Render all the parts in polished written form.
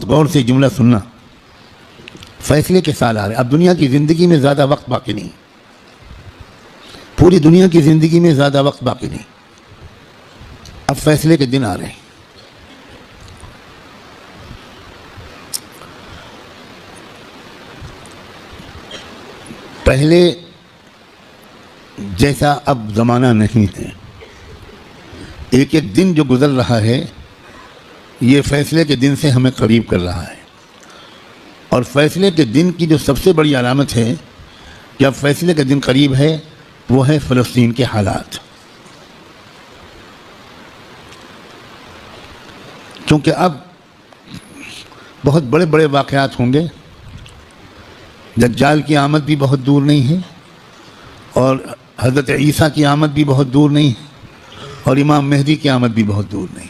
غور سے جملہ سننا، فیصلے کے سال آ رہے. اب دنیا کی زندگی میں زیادہ وقت باقی نہیں، پوری دنیا کی زندگی میں زیادہ وقت باقی نہیں. اب فیصلے کے دن آ رہے ہیں. پہلے جیسا اب زمانہ نہیں ہے. ایک ایک دن جو گزر رہا ہے یہ فیصلے کے دن سے ہمیں قریب کر رہا ہے. اور فیصلے کے دن کی جو سب سے بڑی علامت ہے کہ اب فیصلے کا دن قریب ہے وہ ہے فلسطین کے حالات. کیونکہ اب بہت بڑے بڑے واقعات ہوں گے. دجال کی آمد بھی بہت دور نہیں ہے، اور حضرت عیسیٰ کی آمد بھی بہت دور نہیں ہے، اور امام مہدی کی آمد بھی بہت دور نہیں.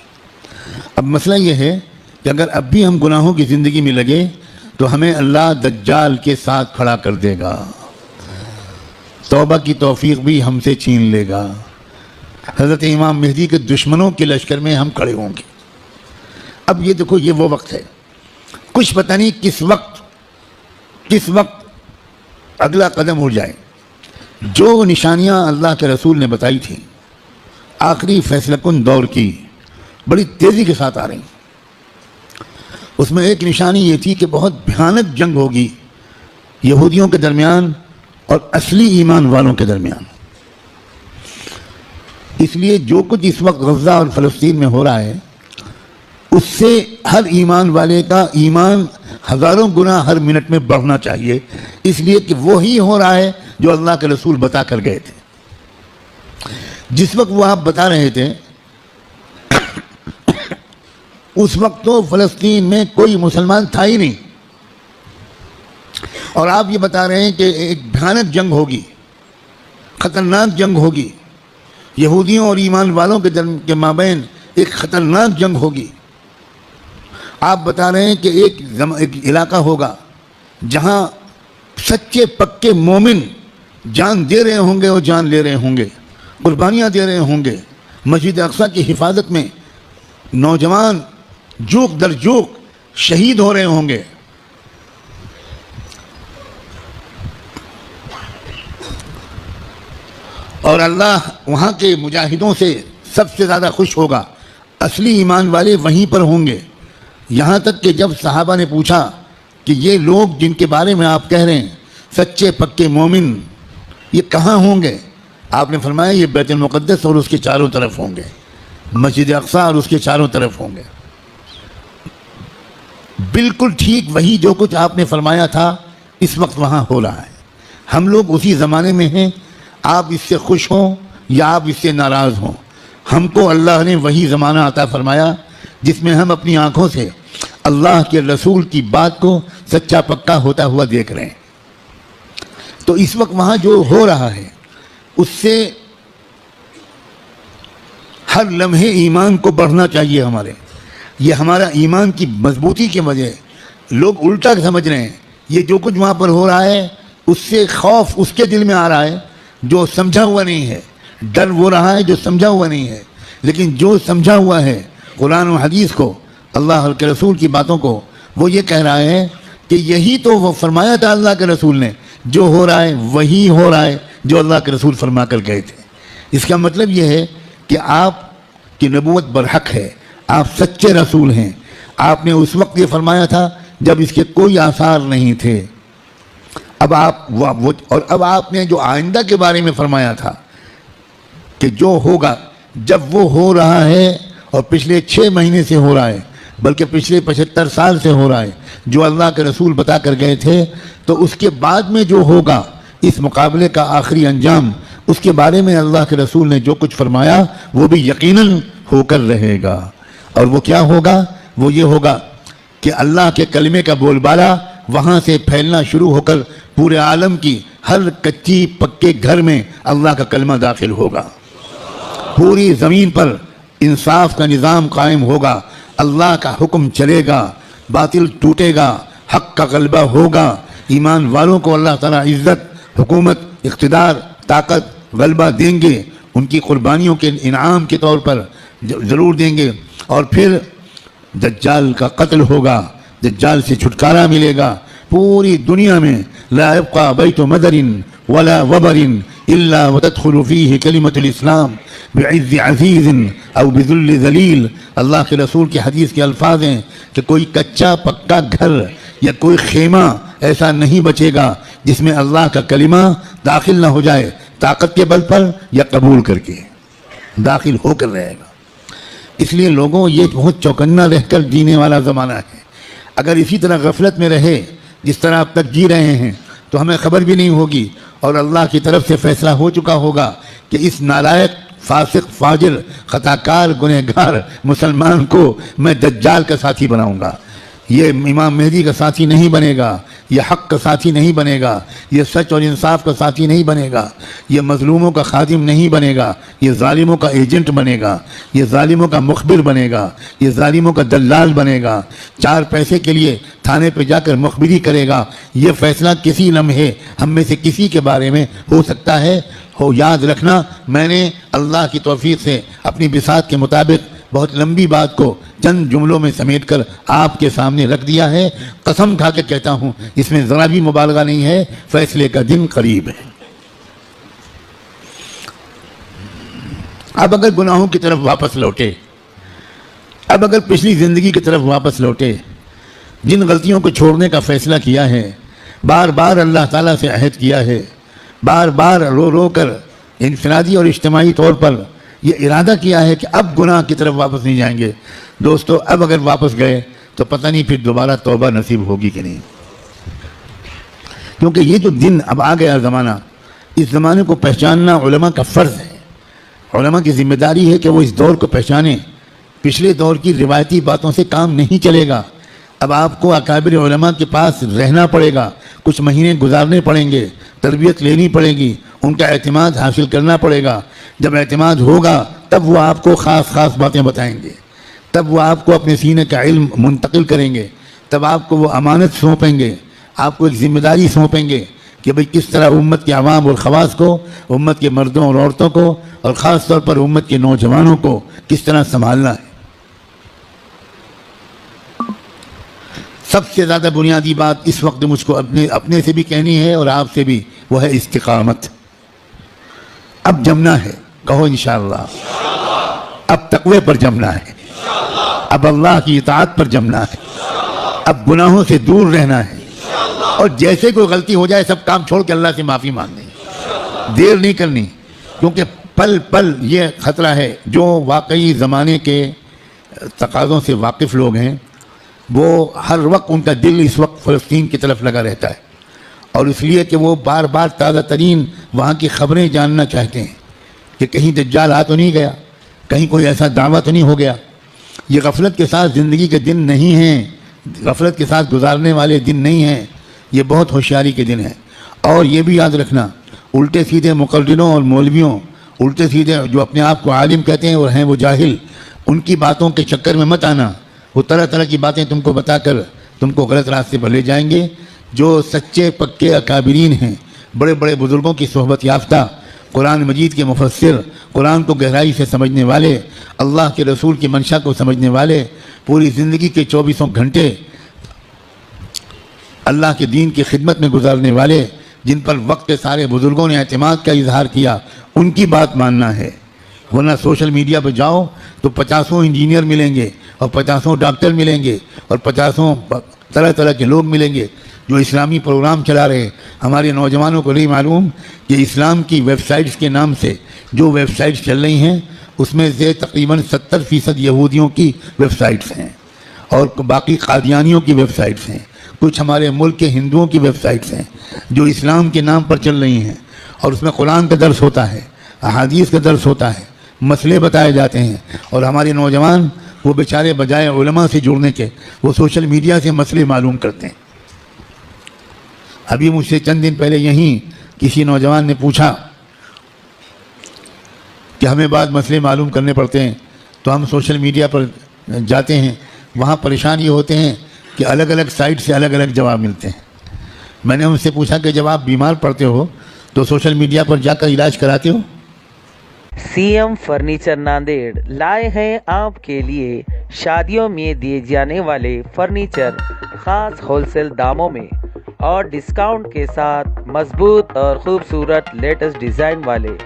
اب مسئلہ یہ ہے کہ اگر اب بھی ہم گناہوں کی زندگی میں لگے تو ہمیں اللہ دجال کے ساتھ کھڑا کر دے گا، توبہ کی توفیق بھی ہم سے چھین لے گا. حضرت امام مہدی کے دشمنوں کے لشکر میں ہم کھڑے ہوں گے. اب یہ دیکھو، یہ وہ وقت ہے، کچھ پتہ نہیں کس وقت اگلا قدم اٹھ جائے. جو نشانیاں اللہ کے رسول نے بتائی تھیں آخری فیصلہ کن دور کی، بڑی تیزی کے ساتھ آ رہی ہیں. اس میں ایک نشانی یہ تھی کہ بہت بھیانک جنگ ہوگی یہودیوں کے درمیان اور اصلی ایمان والوں کے درمیان. اس لیے جو کچھ اس وقت غزہ اور فلسطین میں ہو رہا ہے اس سے ہر ایمان والے کا ایمان ہزاروں گنا ہر منٹ میں بڑھنا چاہیے، اس لیے کہ وہی ہو رہا ہے جو اللہ کے رسول بتا کر گئے تھے. جس وقت وہ آپ بتا رہے تھے اس وقت تو فلسطین میں کوئی مسلمان تھا ہی نہیں، اور آپ یہ بتا رہے ہیں کہ ایک بھیانک جنگ ہوگی، خطرناک جنگ ہوگی، یہودیوں اور ایمان والوں کے مابین ایک خطرناک جنگ ہوگی. آپ بتا رہے ہیں کہ ایک علاقہ ہوگا جہاں سچے پکے مومن جان دے رہے ہوں گے اور جان لے رہے ہوں گے، قربانیاں دے رہے ہوں گے. مسجد اقصیٰ کی حفاظت میں نوجوان جوک در جوک شہید ہو رہے ہوں گے. اور اللہ وہاں کے مجاہدوں سے سب سے زیادہ خوش ہوگا. اصلی ایمان والے وہیں پر ہوں گے. یہاں تک کہ جب صحابہ نے پوچھا کہ یہ لوگ جن کے بارے میں آپ کہہ رہے ہیں سچے پکے مومن، یہ کہاں ہوں گے؟ آپ نے فرمایا یہ بیت المقدس اور اس کے چاروں طرف ہوں گے، مسجد اقصیٰ اور اس کے چاروں طرف ہوں گے. بالکل ٹھیک وہی جو کچھ آپ نے فرمایا تھا اس وقت وہاں ہو رہا ہے. ہم لوگ اسی زمانے میں ہیں. آپ اس سے خوش ہوں یا آپ اس سے ناراض ہوں، ہم کو اللہ نے وہی زمانہ عطا فرمایا جس میں ہم اپنی آنکھوں سے اللہ کے رسول کی بات کو سچا پکا ہوتا ہوا دیکھ رہے ہیں. تو اس وقت وہاں جو ہو رہا ہے اس سے ہر لمحے ایمان کو بڑھنا چاہیے ہمارے. یہ ہمارا ایمان کی مضبوطی کی وجہ. لوگ الٹا سمجھ رہے ہیں یہ جو کچھ وہاں پر ہو رہا ہے اس سے خوف اس کے دل میں آ رہا ہے جو سمجھا ہوا نہیں ہے، ڈر وہ رہا ہے جو سمجھا ہوا نہیں ہے. لیکن جو سمجھا ہوا ہے قرآن و حدیث کو، اللہ کے رسول کی باتوں کو، وہ یہ کہہ رہا ہے کہ یہی تو وہ فرمایا تھا اللہ کے رسول نے، جو ہو رہا ہے وہی ہو رہا ہے جو اللہ کے رسول فرما کر گئے تھے. اس کا مطلب یہ ہے کہ آپ کی نبوت برحق ہے، آپ سچے رسول ہیں. آپ نے اس وقت یہ فرمایا تھا جب اس کے کوئی آثار نہیں تھے. اب آپ نے جو آئندہ کے بارے میں فرمایا تھا کہ جو ہوگا، جب وہ ہو رہا ہے اور پچھلے 6 مہینے سے ہو رہا ہے، بلکہ پچھلے 75 سال سے ہو رہا ہے جو اللہ کے رسول بتا کر گئے تھے، تو اس کے بعد میں جو ہوگا اس مقابلے کا آخری انجام، اس کے بارے میں اللہ کے رسول نے جو کچھ فرمایا وہ بھی یقیناً ہو کر رہے گا. اور وہ کیا ہوگا؟ وہ یہ ہوگا کہ اللہ کے کلمے کا بول بالا وہاں سے پھیلنا شروع ہو کر پورے عالم کی ہر کچی پکے گھر میں اللہ کا کلمہ داخل ہوگا. پوری زمین پر انصاف کا نظام قائم ہوگا، اللہ کا حکم چلے گا، باطل ٹوٹے گا، حق کا غلبہ ہوگا. ایمان والوں کو اللہ تعالیٰ عزت، حکومت، اقتدار، طاقت، غلبہ دیں گے. ان کی قربانیوں کے انعام کے طور پر ضرور دیں گے. اور پھر دجال کا قتل ہوگا، दज्जाल से छुटकारा मिलेगा। पूरी दुनिया में ला यब्का बैतु मदरिन वला वबरिन इल्ला वतदखुलु फीहि कलिमतुल इस्लाम बिइज़्ज़ि अज़ीज़िन औ बिज़ुल्लि ज़लील। अल्लाह के रसूल की हदीस के अल्फाज हैं कि कोई कच्चा पक्का घर या कोई खेमा ऐसा नहीं बचेगा जिसमें अल्लाह का कलिमा दाखिल ना हो जाए, ताकत के बल पर या कबूल करके दाखिल होकर रहेगा। इसलिए लोगों, ये बहुत चौकन्ना रहकर जीने वाला ज़माना है। अगर इसी तरह गफलत में रहे जिस तरह अब तक जी रहे हैं तो हमें खबर भी नहीं होगी और अल्लाह की तरफ से फैसला हो चुका होगा कि इस नालायक, फासिक, फाजिर, खताकार, गुनहगार मुसलमान को मैं दज्जाल का साथी बनाऊंगा। ये इमाम मेहदी का साथी नहीं बनेगा, ये हक़ का साथी नहीं बनेगा, ये सच और इंसाफ का साथी नहीं बनेगा, ये मज़लूमों का खादिम नहीं बनेगा, ये ज़ालिमों का एजेंट बनेगा, ये ज़ालिमों का मुखबिर बनेगा, ये ज़ालिमों का दल्लाल बनेगा, 4 पैसे के लिए थाने पर जाकर मुखबिरी करेगा। ये फ़ैसला किसी लम्हे हम में से किसी के बारे में हो सकता है। हो याद रखना, मैंने अल्लाह की तौफीक से अपनी बिसात के मुताबिक बहुत लंबी बात को चंद जुमलों में समेटकर आपके सामने रख दिया है। कसम खा के कहता हूँ, इसमें ज़रा भी मुबालगा नहीं है। फैसले का दिन करीब है। अब अगर गुनाहों की तरफ वापस लौटे, अब अगर पिछली ज़िंदगी की तरफ वापस लौटे, जिन गलतियों को छोड़ने का फ़ैसला किया है, बार बार अल्लाह ताला से अहद किया है, बार बार रो रो कर इन्फरादी और इज्तिमाई तौर पर ये इरादा किया है कि अब गुनाह की तरफ वापस नहीं जाएंगे। दोस्तों, अब अगर वापस गए तो पता नहीं फिर दोबारा तौबा नसीब होगी कि नहीं, क्योंकि ये जो दिन अब आ गया ज़माना, इस ज़माने को पहचानना उलमा का फ़र्ज़ है। उलमा की ज़िम्मेदारी है कि वो इस दौर को पहचाने। पिछले दौर की रिवायती बातों से काम नहीं चलेगा। अब आपको अकाबिर उलमा के पास रहना पड़ेगा, कुछ महीने गुजारने पड़ेंगे, तरबियत लेनी पड़ेगी, उनका एतमाद हासिल करना पड़ेगा। जब एतमाद होगा तब वो आपको ख़ास बातें बताएंगे, तब वो आपको अपने सीने का इल्म मुंतकिल करेंगे, तब आपको वो अमानत सौंपेंगे, आपको एक ज़िम्मेदारी सौंपेंगे कि भाई किस तरह उम्मत के अवाम और ख़वास को, उम्मत के मर्दों और औरतों को और ख़ास तौर पर उम्मत के नौजवानों को किस तरह संभालना है। सबसे ज़्यादा बुनियादी बात इस वक्त मुझको अपने से भी कहनी है और आपसे भी, वो है इस्तिकामत। अब जमना है, कहो इंशाअल्लाह। अब तक़वे पर जमना है, अब अल्लाह की इताअत पर जमना है, अब गुनाहों से दूर रहना है और जैसे कोई गलती हो जाए सब काम छोड़ के अल्लाह से माफ़ी मांगनी, देर नहीं करनी, क्योंकि पल पल ये ख़तरा है। जो वाकई ज़माने के तकाज़ों से वाकिफ़ लोग हैं, वो हर वक्त उनका दिल इस वक्त फ़लस्तीन की तरफ लगा रहता है और इसलिए कि वो बार बार ताज़ा तरीन वहाँ की ख़बरें जानना चाहते हैं कि कहीं दज्जाल आ तो नहीं गया, कहीं कोई ऐसा दावा तो नहीं हो गया। ये गफलत के साथ ज़िंदगी के दिन नहीं हैं, गफलत के साथ गुजारने वाले दिन नहीं हैं, ये बहुत होशियारी के दिन हैं। और ये भी याद रखना, उल्टे सीधे मुक़र्रिरों और मौलवियों, उल्टे सीधे जो अपने आप को आलिम कहते हैं और हैं वो जाहिल, उनकी बातों के चक्कर में मत आना। वो तरह तरह की बातें तुमको बताकर तुमको गलत रास्ते पर ले जाएंगे। जो सच्चे पक्के अकाबिरीन हैं, बड़े बड़े बुज़ुर्गों की सोहबत याफ्ता, कुरान मजीद के मुफस्सिर, कुरान को गहराई से समझने वाले, अल्लाह के रसूल की मंशा को समझने वाले, पूरी ज़िंदगी के 24 घंटे अल्लाह के दीन की खिदमत में गुजारने वाले, जिन पर वक्त के सारे बुज़ुर्गों ने एतमाद का इजहार किया, उनकी बात मानना है। वरना सोशल मीडिया पर जाओ तो 50 इंजीनियर मिलेंगे और 50 डॉक्टर मिलेंगे और 50 तरह तरह के लोग मिलेंगे जो इस्लामी प्रोग्राम चला रहे। हमारे नौजवानों को नहीं मालूम कि इस्लाम की वेबसाइट्स के नाम से जो वेबसाइट्स चल रही हैं उसमें से तकरीबन 70% यहूदियों की वेबसाइट्स हैं और बाकी कादियानियों की वेबसाइट्स हैं। कुछ हमारे मुल्क के हिंदुओं की वेबसाइट्स हैं जो इस्लाम के नाम पर चल रही हैं और उसमें कुरान का दर्स होता है, अहादीस का दर्स होता है, मसले बताए जाते हैं और हमारे नौजवान वो बेचारे बजाय उलमा से जुड़ने के वो सोशल मीडिया से मसले मालूम करते हैं। अभी मुझसे चंद दिन पहले यहीं किसी नौजवान ने पूछा कि हमें बाद मसले मालूम करने पड़ते हैं तो हम सोशल मीडिया पर जाते हैं, वहाँ परेशान ये होते हैं कि अलग अलग साइट से अलग अलग जवाब मिलते हैं। मैंने उनसे पूछा कि जब आप बीमार पड़ते हो तो सोशल मीडिया पर जाकर इलाज कराते हो? सीएम फर्नीचर नांदेड़ लाए हैं आपके लिए شادیوں میں دیے جانے والے فرنیچر خاص ہول سیل داموں میں اور ڈسکاؤنٹ کے ساتھ مضبوط اور خوبصورت لیٹسٹ ڈیزائن والے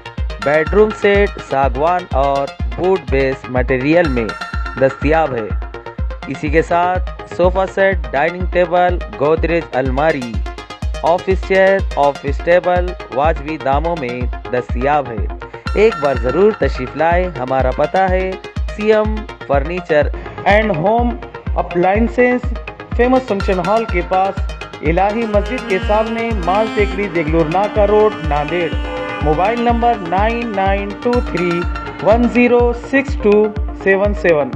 بیڈ روم سیٹ ساگوان اور ووڈ بیس مٹیریل میں دستیاب ہے۔ اسی کے ساتھ sofa set, dining table, Godrej الماری، آفس چیئر، آفس ٹیبل واجبی داموں میں دستیاب ہے۔ ایک بار ضرور تشریف لائیں۔ ہمارا پتہ ہے CM furniture and home appliances, famous function hall کے پاس، الہی مسجد کے سامنے، Mal Tekri, Deglur Naka road, Nanded. Mobile number 9923106277۔